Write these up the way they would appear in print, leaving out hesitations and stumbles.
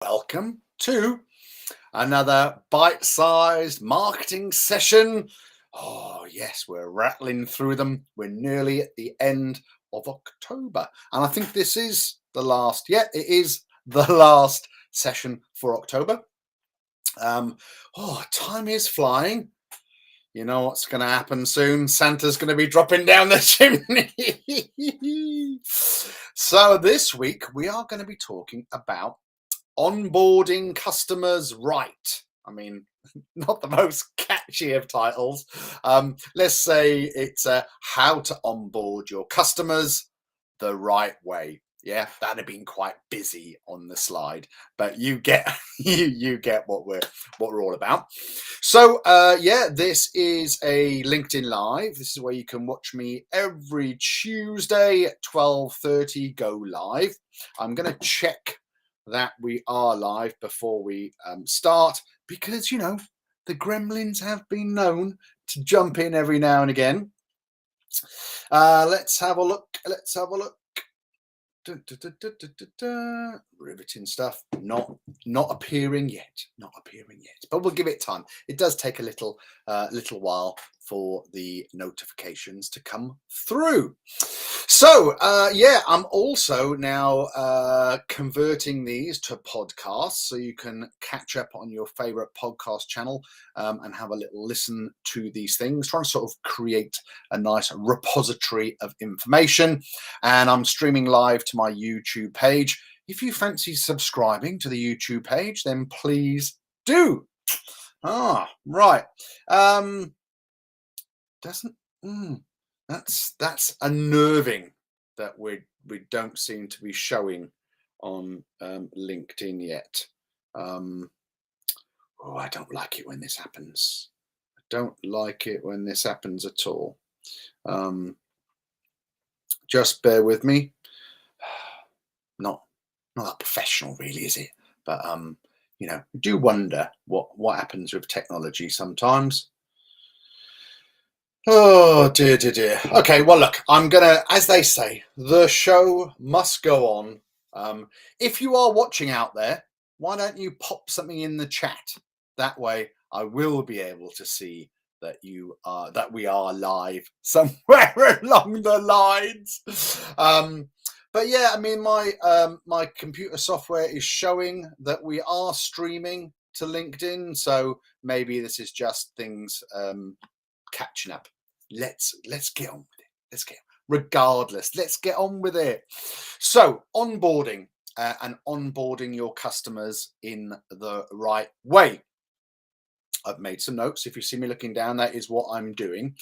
Welcome to another bite-sized marketing session. Oh, yes, we're rattling through them. We're nearly at the end of October. And I think this is the last, it is the last session for October. Time is flying. You know what's going to happen soon? Santa's going to be dropping down the chimney. So this week we are going to be talking about onboarding customers right. I mean, not the most catchy of titles. Let's say it's how to onboard your customers the right way. Yeah, that'd have been quite busy on the slide, but you get you get what we're all about. So this is a LinkedIn Live. This is where you can watch me every Tuesday at 12:30 go live. I'm going to check that we are live before we start, because the gremlins have been known to jump in every now and again. Let's have a look. Riveting stuff. Not appearing yet. But we'll give it time. It does take a little while for the notifications to come through. So I'm also now converting these to podcasts, so you can catch up on your favorite podcast channel and have a little listen to these things. Trying to sort of create a nice repository of information. And I'm streaming live to my YouTube page. If you fancy subscribing to the YouTube page, then please do. Right. That's unnerving that we don't seem to be showing on LinkedIn yet. I don't like it when this happens. I don't like it when this happens at all. Just bear with me. Not that professional, really, is it? But I do wonder what happens with technology sometimes. Oh dear. Okay, well look, I'm gonna, as they say, the show must go on. If you are watching out there, why don't you pop something in the chat? That way I will be able to see that we are live somewhere along the lines. But yeah, I mean, my computer software is showing that we are streaming to LinkedIn, so maybe this is just things catching up. Let's get on with it. Regardless, let's get on with it. So onboarding and onboarding your customers in the right way. I've made some notes. If you see me looking down, that is what I'm doing.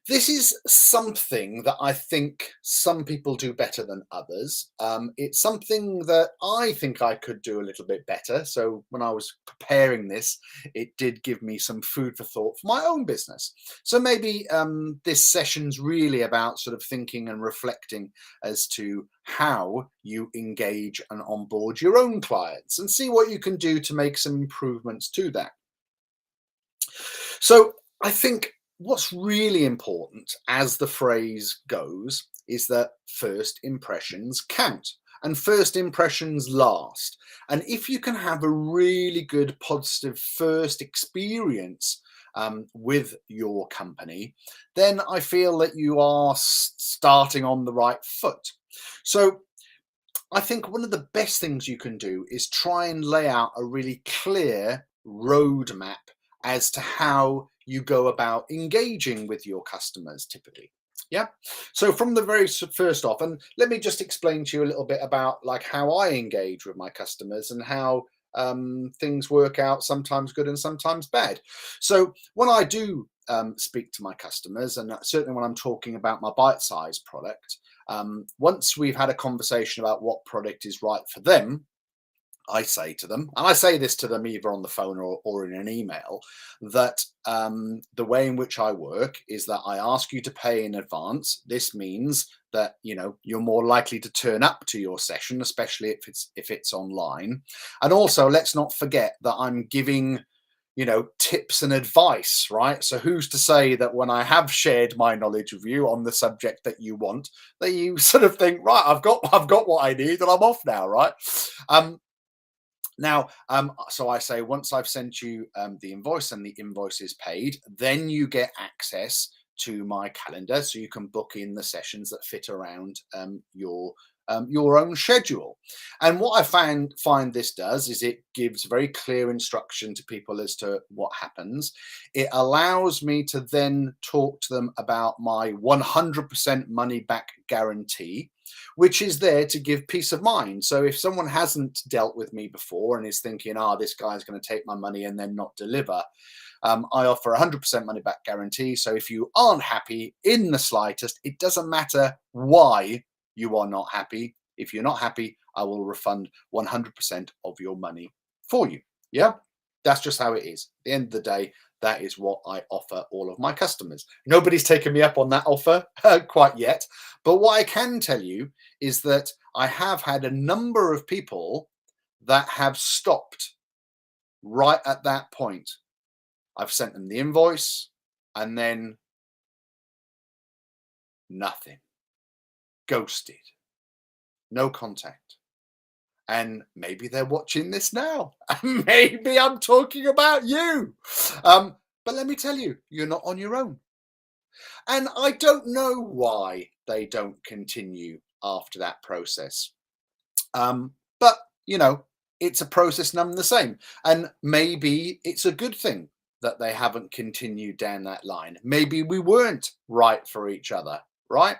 This is something that I think some people do better than others. It's something that I think I could do a little bit better. So when I was preparing this, it did give me some food for thought for my own business. So maybe this session's really about sort of thinking and reflecting as to how you engage and onboard your own clients, and see what you can do to make some improvements to that. So I think what's really important, as the phrase goes, is that first impressions count and first impressions last. And if you can have a really good positive first experience with your company, then I feel that you are starting on the right foot. So I think one of the best things you can do is try and lay out a really clear roadmap as to how you go about engaging with your customers typically. Yeah. So from the very first off, and let me just explain to you a little bit about like how I engage with my customers and how things work out, sometimes good and sometimes bad. So when I do speak to my customers, and certainly when I'm talking about my bite-sized product, once we've had a conversation about what product is right for them, I say to them, and I say this to them either on the phone or in an email, that the way in which I work is that I ask you to pay in advance. This means that you're more likely to turn up to your session, especially if it's online. And also, let's not forget that I'm giving tips and advice, right? So who's to say that when I have shared my knowledge with you on the subject that you want, that you sort of think, right, I've got what I need and I'm off now, right? Now, so I say once I've sent you the invoice and the invoice is paid, then you get access to my calendar, so you can book in the sessions that fit around your own schedule. And what I find this does is it gives very clear instruction to people as to what happens. It allows me to then talk to them about my 100% money back guarantee, which is there to give peace of mind. So if someone hasn't dealt with me before and is thinking, this guy's going to take my money and then not deliver, I offer 100% money back guarantee. So if you aren't happy in the slightest, it doesn't matter why you are not happy. If you're not happy, I will refund 100% of your money for you. Yeah, that's just how it is. At the end of the day, that is what I offer all of my customers. Nobody's taken me up on that offer quite yet. But what I can tell you is that I have had a number of people that have stopped right at that point. I've sent them the invoice and then nothing. Ghosted. No contact. And maybe they're watching this now. Maybe I'm talking about you. But let me tell you, you're not on your own. And I don't know why they don't continue after that process. But, it's a process none the same. And maybe it's a good thing that they haven't continued down that line. Maybe we weren't right for each other, right?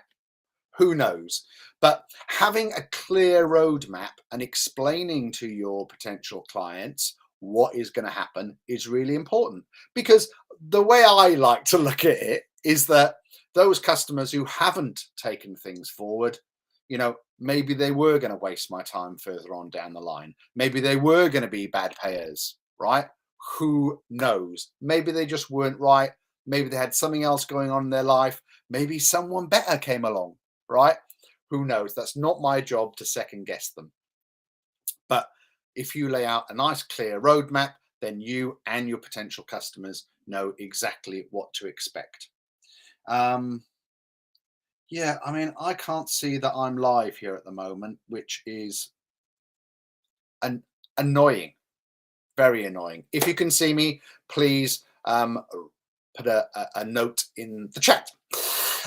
Who knows? But having a clear roadmap and explaining to your potential clients what is going to happen is really important, because the way I like to look at it is that those customers who haven't taken things forward, maybe they were going to waste my time further on down the line. Maybe they were going to be bad payers, right? Who knows? Maybe they just weren't right. Maybe they had something else going on in their life. Maybe someone better came along, right? Who knows? That's not my job to second guess them. But if you lay out a nice clear roadmap, then you and your potential customers know exactly what to expect. Yeah, I mean, I can't see that I'm live here at the moment, which is annoying, very annoying. If you can see me, please put a note in the chat.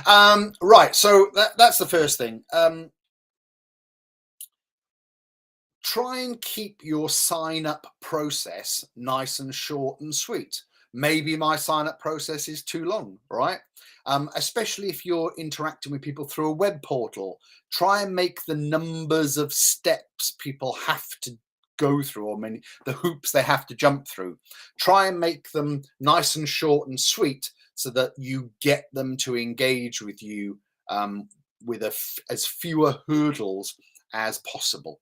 Right, so that's the first thing. Try and keep your sign up process nice and short and sweet. Maybe my sign up process is too long, right? Especially if you're interacting with people through a web portal. Try and make the numbers of steps people have to go through, or the hoops they have to jump through. Try and make them nice and short and sweet so that you get them to engage with you with as fewer hurdles as possible.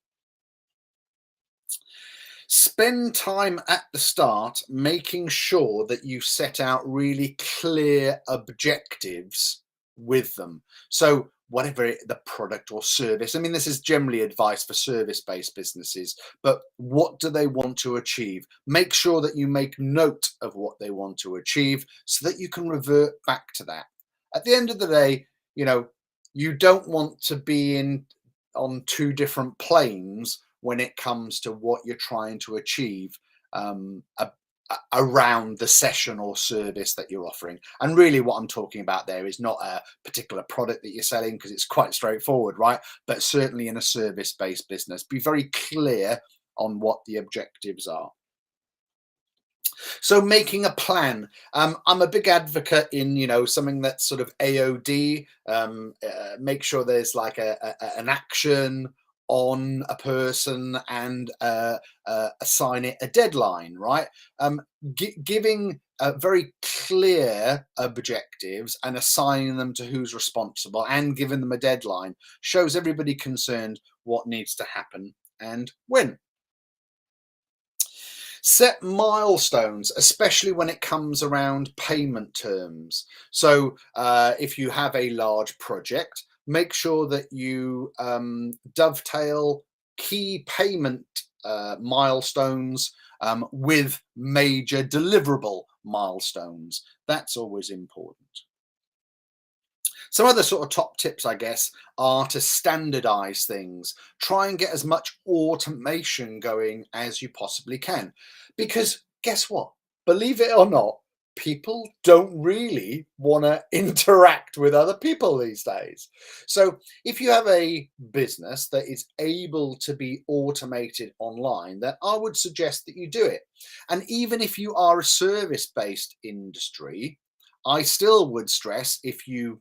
Spend time at the start making sure that you set out really clear objectives with them. So whatever the product or service, I mean, this is generally advice for service-based businesses, but what do they want to achieve? Make sure that you make note of what they want to achieve so that you can revert back to that. At the end of the day, you don't want to be on two different planes when it comes to what you're trying to achieve around the session or service that you're offering. And really what I'm talking about there is not a particular product that you're selling, because it's quite straightforward, right? But certainly in a service-based business, be very clear on what the objectives are. So making a plan. I'm a big advocate in, something that's sort of AOD. Make sure there's like an action on a person and assign it a deadline, right? Giving very clear objectives and assigning them to who's responsible and giving them a deadline shows everybody concerned what needs to happen and when. Set milestones, especially when it comes around payment terms. So if you have a large project, make sure that you dovetail key payment milestones with major deliverable milestones. That's always important. Some other sort of top tips, I guess, are to standardize things. Try and get as much automation going as you possibly can. Because guess what? Believe it or not, people don't really want to interact with other people these days. So if you have a business that is able to be automated online, then I would suggest that you do it. And even if you are a service-based industry, I still would stress, if you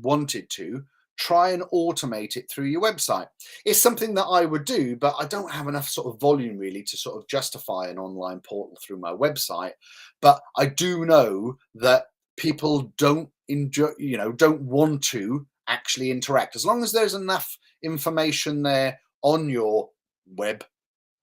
wanted to, try and automate it through your website. It's something that I would do, but I don't have enough sort of volume really to sort of justify an online portal through my website. But I do know that people don't enjoy, don't want to actually interact. As long as there's enough information there on your web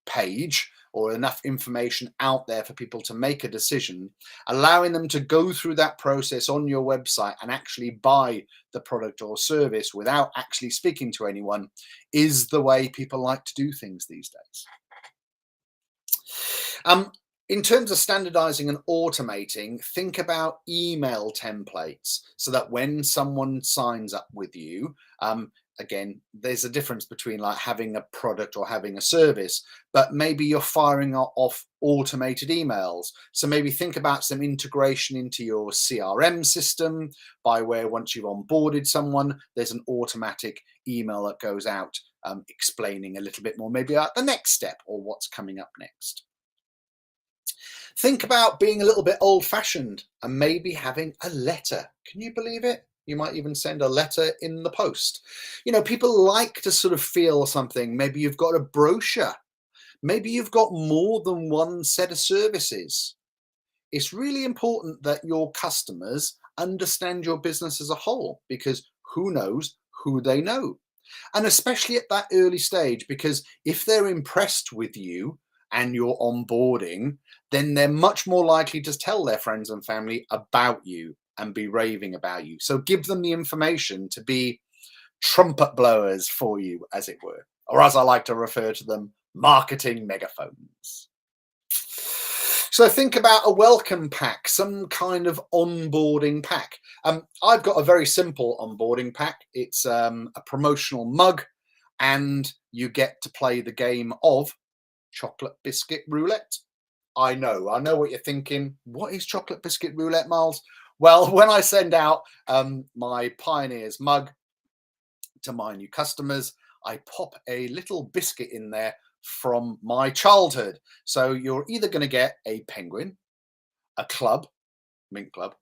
page, or enough information out there for people to make a decision, allowing them to go through that process on your website and actually buy the product or service without actually speaking to anyone is the way people like to do things these days. In terms of standardizing and automating, think about email templates so that when someone signs up with you, again, there's a difference between like having a product or having a service, but maybe you're firing off automated emails. So maybe think about some integration into your CRM system, by where once you've onboarded someone, there's an automatic email that goes out explaining a little bit more, maybe about the next step or what's coming up next. Think about being a little bit old-fashioned and maybe having a letter. Can you believe it? You might even send a letter in the post. People like to sort of feel something. Maybe you've got a brochure. Maybe you've got more than one set of services. It's really important that your customers understand your business as a whole, because who knows who they know. And especially at that early stage, because if they're impressed with you and your onboarding, then they're much more likely to tell their friends and family about you and be raving about you. So give them the information to be trumpet blowers for you, as it were, or as I like to refer to them, marketing megaphones. So think about a welcome pack, some kind of onboarding pack. I've got a very simple onboarding pack. It's a promotional mug, and you get to play the game of chocolate biscuit roulette. I know what you're thinking. What is chocolate biscuit roulette, Miles? Well, when I send out my Pioneers mug to my new customers, I pop a little biscuit in there from my childhood. So you're either going to get a penguin, a club, mint club,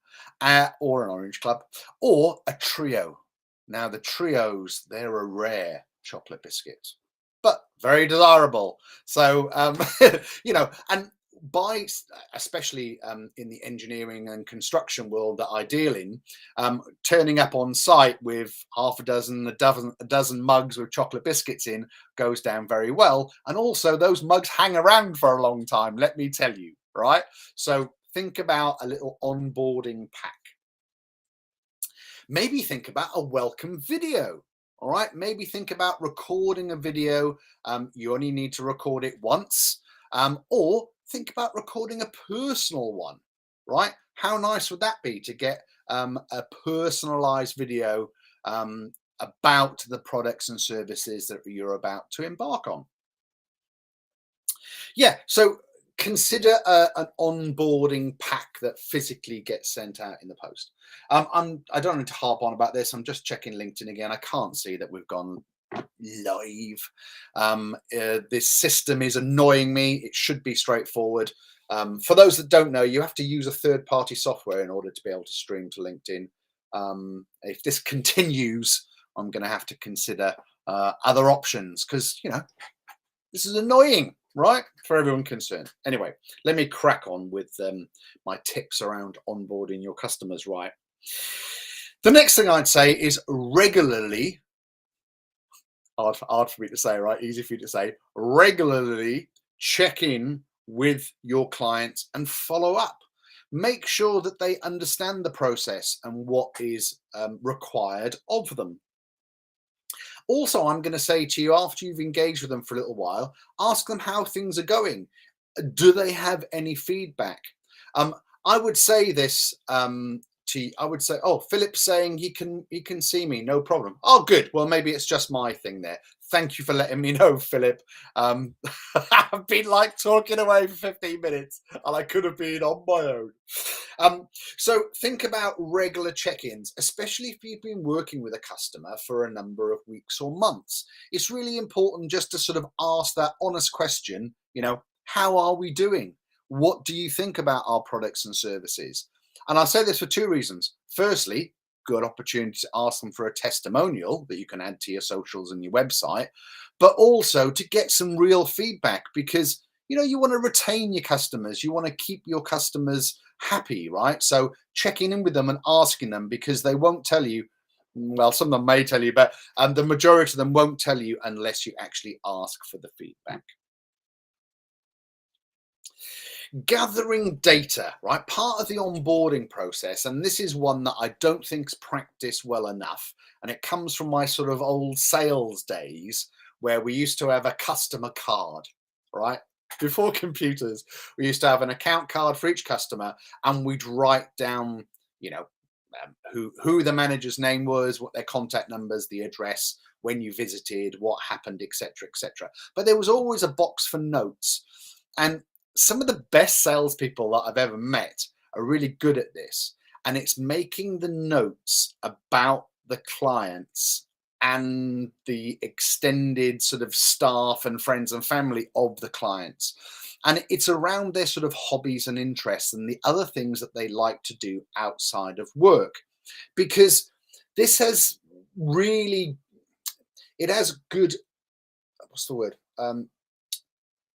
or an orange club, or a trio. Now the trios, they're a rare chocolate biscuit, but very desirable. So, and by, especially in the engineering and construction world that I deal in, turning up on site with half a dozen mugs with chocolate biscuits in goes down very well. And also those mugs hang around for a long time, let me tell you, right? So think about a little onboarding pack. Maybe think about a welcome video. All right, maybe think about recording a video. You only need to record it once, or think about recording a personal one, right? How nice would that be to get a personalized video about the products and services that you're about to embark on? Yeah, so consider an onboarding pack that physically gets sent out in the post. I don't need to harp on about this. I'm just checking LinkedIn again. I can't see that we've gone live. This system is annoying me. It should be straightforward. For those that don't know, you have to use a third-party software in order to be able to stream to LinkedIn. If this continues, I'm going to have to consider other options, because this is annoying, right, for everyone concerned. Anyway, let me crack on with my tips around onboarding your customers right. The next thing I'd say is regularly, hard for me to say, right? Easy for you to say. Regularly check in with your clients and follow up. Make sure that they understand the process and what is required of them. Also, I'm going to say to you, after you've engaged with them for a little while, ask them how things are going. Do they have any feedback? I would say this I would say, oh, Philip's saying he can see me, no problem. Oh, good. Well, maybe it's just my thing there. Thank you for letting me know, Philip. I've been like talking away for 15 minutes and I could have been on my own. So think about regular check-ins, especially if you've been working with a customer for a number of weeks or months. It's really important just to sort of ask that honest question, how are we doing? What do you think about our products and services? And I say this for two reasons. Firstly, good opportunity to ask them for a testimonial that you can add to your socials and your website, but also to get some real feedback, because you want to retain your customers. You want to keep your customers happy, right? So checking in with them and asking them, because they won't tell you. Well, some of them may tell you, but the majority of them won't tell you unless you actually ask for the feedback. Gathering data, right? Part of the onboarding process, and this is one that I don't think's practiced well enough, and it comes from my sort of old sales days where we used to have a customer card, right? Before computers, we used to have an account card for each customer, and we'd write down, who the manager's name was, what their contact numbers, the address, when you visited, what happened, etc., etc. But there was always a box for notes, and some of the best salespeople that I've ever met are really good at this, and it's making the notes about the clients and the extended sort of staff and friends and family of the clients. And it's around their sort of hobbies and interests and the other things that they like to do outside of work, because this has really, it has good, what's the word?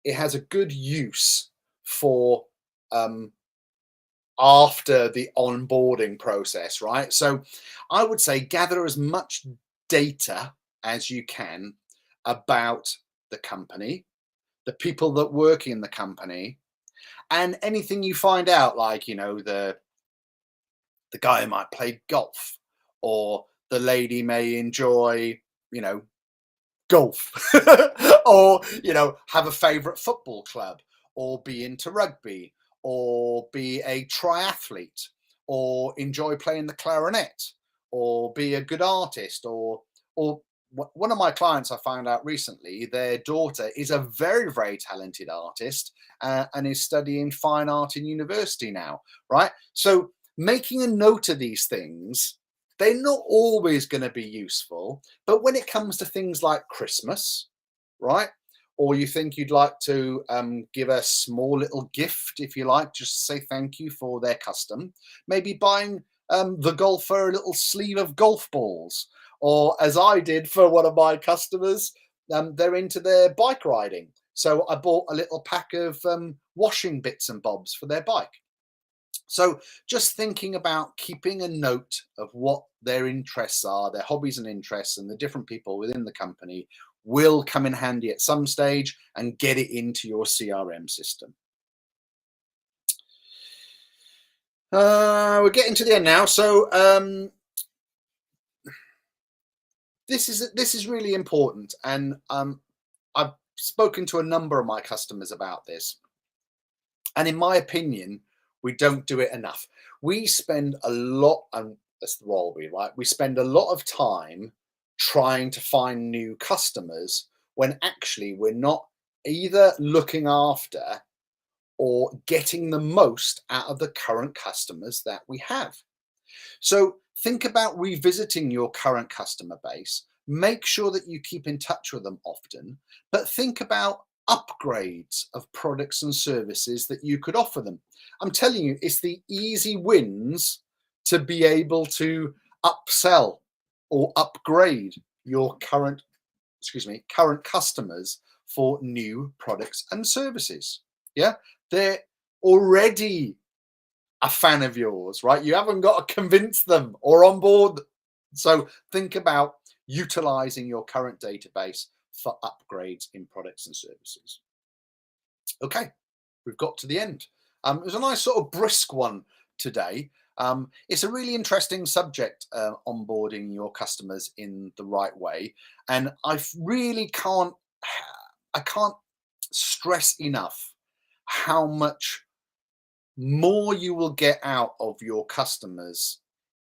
It has a good use for after the onboarding process, right? So I would say gather as much data as you can about the company, the people that work in the company, and anything you find out, like the guy might play golf, or the lady may enjoy golf, or have a favorite football club, or be into rugby, or be a triathlete, or enjoy playing the clarinet, or be a good artist, or one of my clients, I found out recently, their daughter is a very, very talented artist, and is studying fine art in university now, right? So making a note of these things, they're not always going to be useful, but when it comes to things like Christmas, right? Or you think you'd like to give a small little gift, if you like, just say thank you for their custom. Maybe buying the golfer a little sleeve of golf balls, or as I did for one of my customers, they're into their bike riding. So I bought a little pack of washing bits and bobs for their bike. So just thinking about keeping a note of what their interests are, their hobbies and interests, and the different people within the company will come in handy at some stage, and get it into your CRM system. We're getting to the end now. So this is really important. And I've spoken to a number of my customers about this. And in my opinion, we don't do it enough. We spend a lot, and that's the role we, right? We spend a lot of time trying to find new customers when actually we're not either looking after or getting the most out of the current customers that we have. So think about revisiting your current customer base. Make sure that you keep in touch with them often, but think about upgrades of products and services that you could offer them. I'm telling you, it's the easy wins to be able to upsell or upgrade your current customers for new products and services. Yeah, they're already a fan of yours, right? You haven't got to convince them or onboard. So think about utilizing your current database for upgrades in products and services. Okay, we've got to the end. It was a nice sort of brisk one today. It's a really interesting subject, onboarding your customers in the right way. And I really can't stress enough how much more you will get out of your customers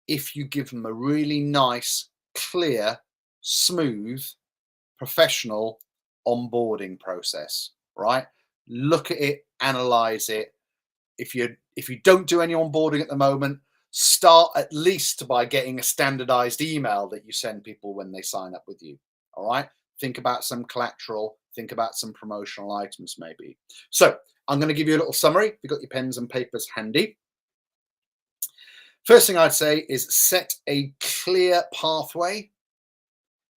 if you give them a really nice, clear, smooth, professional onboarding process, right? Look at it, analyze it. If you don't do any onboarding at the moment, start at least by getting a standardized email that you send people when they sign up with you. All right. Think about some collateral, think about some promotional items maybe. So I'm going to give you a little summary. You've got your pens and papers handy. First thing I'd say is set a clear pathway.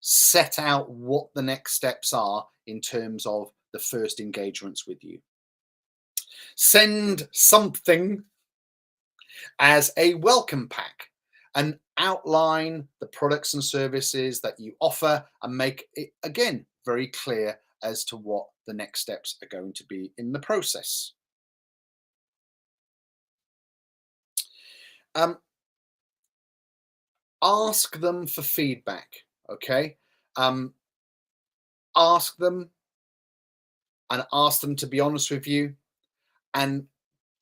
Set out what the next steps are in terms of the first engagements with you. Send something as a welcome pack and outline the products and services that you offer and make it, again, very clear as to what the next steps are going to be in the process. Ask them for feedback, okay? Ask them to be honest with you and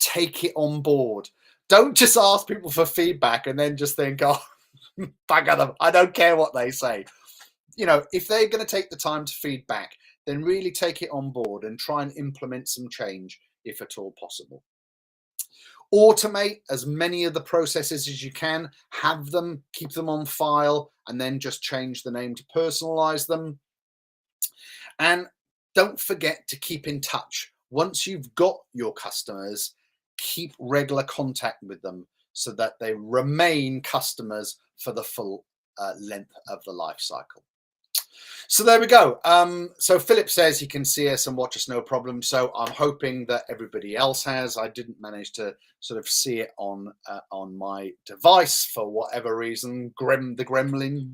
take it on board. Don't just ask people for feedback and then just think, oh, bugger them, I don't care what they say. You know, if they're going to take the time to feedback, then really take it on board and try and implement some change if at all possible. Automate as many of the processes as you can, have them, keep them on file, and then just change the name to personalize them. And don't forget to keep in touch. Once you've got your customers, keep regular contact with them so that they remain customers for the full length of the life cycle. So there we go. So Philip says he can see us and watch us no problem. So I'm hoping that everybody else has. I didn't manage to sort of see it on my device for whatever reason. The gremlins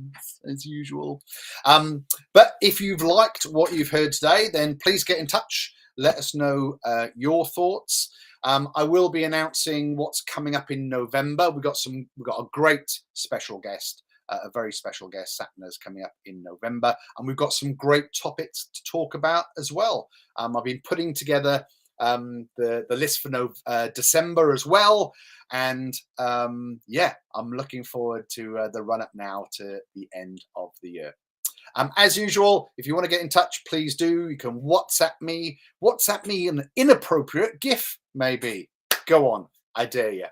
as usual. But if you've liked what you've heard today, then please get in touch. Let us know your thoughts. I will be announcing what's coming up in November. We've got a great special guest. A very special guest, Satna's coming up in November, and we've got some great topics to talk about as well. I've been putting together the list for December as well, and yeah, I'm looking forward to the run up now to the end of the year. As usual, if you want to get in touch, please do. You can WhatsApp me an inappropriate GIF, maybe. Go on, I dare you.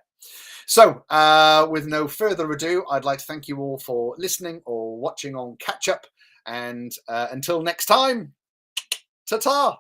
So with no further ado, I'd like to thank you all for listening or watching on Catch Up. And until next time, ta-ta.